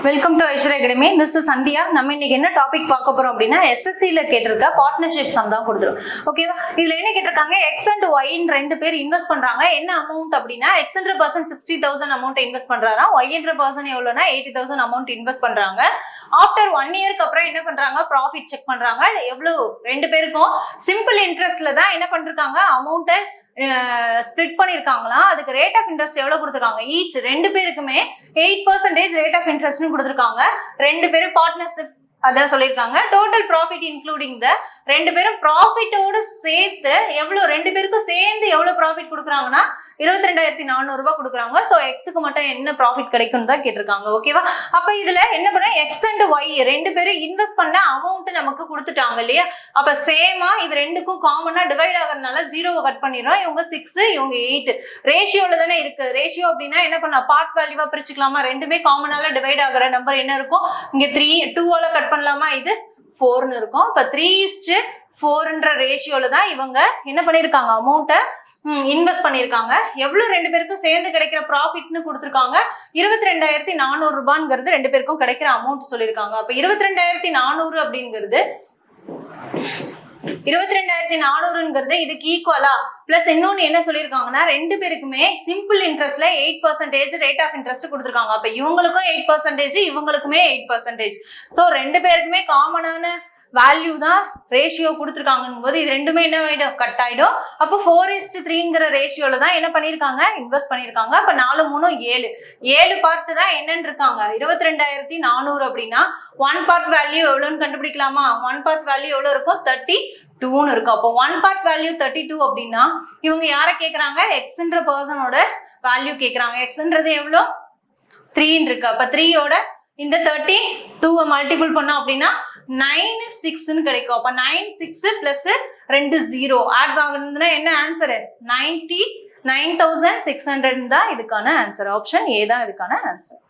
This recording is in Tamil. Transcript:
Welcome to Aishwarya academy. This is Sandhya. நம்ம இன்னைக்கு என்ன டாபிக் பார்க்க போறோம் அப்படின்னா எஸ்எஸ்சில கேட்டிருக்க பார்ட்னர்ஷிப் சம் தான் கொடுத்துரும். ஓகேவா? இதுல என்ன கேட்டிருக்காங்க, எக்ஸ் அண்ட் ஒய்ன்னு ரெண்டு பேர் இன்வெஸ்ட் பண்றாங்க. என்ன அமௌண்ட் அப்படின்னா எக்ஸ் என்ற பர்சன் 60,000 அமௌண்ட் இன்வெஸ்ட் பண்றாரா, ஒய் என்ற பர்சன் எவ்வளவுனா 80,000 அமௌண்ட் இன்வெஸ்ட் பண்றாங்க. ஆஃப்டர் 1 இயருக்கு அப்புறம் என்ன பண்றாங்க, ப்ராஃபிட் செக் பண்றாங்க. எவ்வளவு ரெண்டு பேருக்கும் சிம்பிள் இன்ட்ரெஸ்ட்ல தான் என்ன பண்றாங்க, அமௌண்ட்டை ஸ்ப்ளிட் பண்ணிருக்காங்களா. அதுக்கு ரேட் ஆஃப் இன்ட்ரெஸ்ட் எவ்வளவு கொடுத்துருக்காங்க, ஈச் ரெண்டு பேருக்குமே 8% ரேட் ஆஃப் இன்ட்ரெஸ்ட்னு கொடுத்துருக்காங்க. ரெண்டு பேரும் பார்ட்னர்ஸ் அதான் சொல்லியிருக்காங்க. டோட்டல் ப்ராஃபிட் இன்க்ளூடிங் த ரெண்டு பேரும் ப்ராஃபிட்டோடு சேர்த்து எவ்வளவு, ரெண்டு பேருக்கும் சேர்ந்து எவ்வளவு ப்ராஃபிட் கொடுக்குறாங்கன்னா 22,400 ரூபாய் கொடுக்குறாங்க. ஸோ எக்ஸுக்கு மட்டும் என்ன ப்ராஃபிட் கிடைக்கும் தான் கேட்டிருக்காங்க. ஓகேவா? அப்ப இதுல என்ன பண்ண, எக்ஸ் அண்ட் ஒய் ரெண்டு பேரும் இன்வெஸ்ட் பண்ண அமௌண்ட் நமக்கு கொடுத்துட்டாங்க இல்லையா. அப்ப சேமா இது ரெண்டுக்கும் காமனா டிவைட் ஆகிறதுனால 0 கட் பண்ணிடுறோம். இவங்க 6, இவங்க 8 ரேஷியோல தானே இருக்கு. ரேஷியோ அப்படின்னா என்ன பண்ண, பார்ட் வேல்யூவா பிரிச்சுக்கலாமா. ரெண்டுமே காமனால டிவைட் ஆகிற நம்பர் என்ன இருக்கும், இங்க 3 2 கட் பண்ணலாமா, இது 4ன்னு இருக்கும். இப்ப 3:4ன்ற ரேஷியோல தான் இவங்க என்ன பண்ணிருக்காங்க, அமௌண்ட்டை இன்வெஸ்ட் பண்ணிருக்காங்க. எவ்வளவு ரெண்டு பேருக்கும் சேர்ந்து கிடைக்கிற ப்ராஃபிட்னு கொடுத்துருக்காங்க, 22,400 ரூபாய்ங்கிறது ரெண்டு பேருக்கும் கிடைக்கிற அமௌண்ட் சொல்லியிருக்காங்க. அப்ப 22,400 அப்படிங்கிறது 22,400ங்கிறது இதுக்கு ஈக்குவலா. பிளஸ் இன்னொன்னு என்ன சொல்லியிருக்காங்கன்னா, ரெண்டு பேருக்குமே சிம்பிள் இன்ட்ரெஸ்ட்ல 8% ரேட் ஆஃப் இன்ட்ரெஸ்ட் கொடுத்துருக்காங்க. அப்ப இவங்களுக்கும் 8%, இவங்களுக்குமே 8%. ஸோ ரெண்டு பேருக்குமே காமனான வேல்யூ தான் ரேஷியோ கொடுத்துருக்காங்கன்னு போது இது ரெண்டுமே என்ன ஆயிடும், கட் ஆயிடும். அப்போ 4:3ங்கிற ரேஷியோல தான் என்ன பண்ணிருக்காங்க, இன்வெஸ்ட் பண்ணிருக்காங்க. அப்ப 4 3 7 பார்ட் தான் என்னன்னு இருக்காங்க. 22,400 அப்படின்னா 1 பார்ட் வேல்யூ எவ்வளவுன்னு கண்டுபிடிக்கலாமா. 1 பார்ட் வேல்யூ எவ்வளவு இருக்கும், 32ன்னு இருக்கும். அப்போ 1 பார்ட் வேல்யூ 32 அப்படின்னா இவங்க யாரை கேக்குறாங்க, எக்ஸ்ன்ற பர்சனோட வேல்யூ கேக்குறாங்க. எக்ஸ்ன்றது எவ்வளோ, 3 இருக்கு. அப்ப 3யோட இந்த 32 மல்டிபிள் பண்ணோம் அப்படின்னா 96ன்னு கிடைக்கும். அப்ப 96 பிளஸ் 2 0 ஆட் ஆகுதுன்னா என்ன ஆன்சர், 99,600 தான் இதுக்கான ஆன்சர். ஆப்ஷன் ஏ தான் இதுக்கான ஆன்சர்.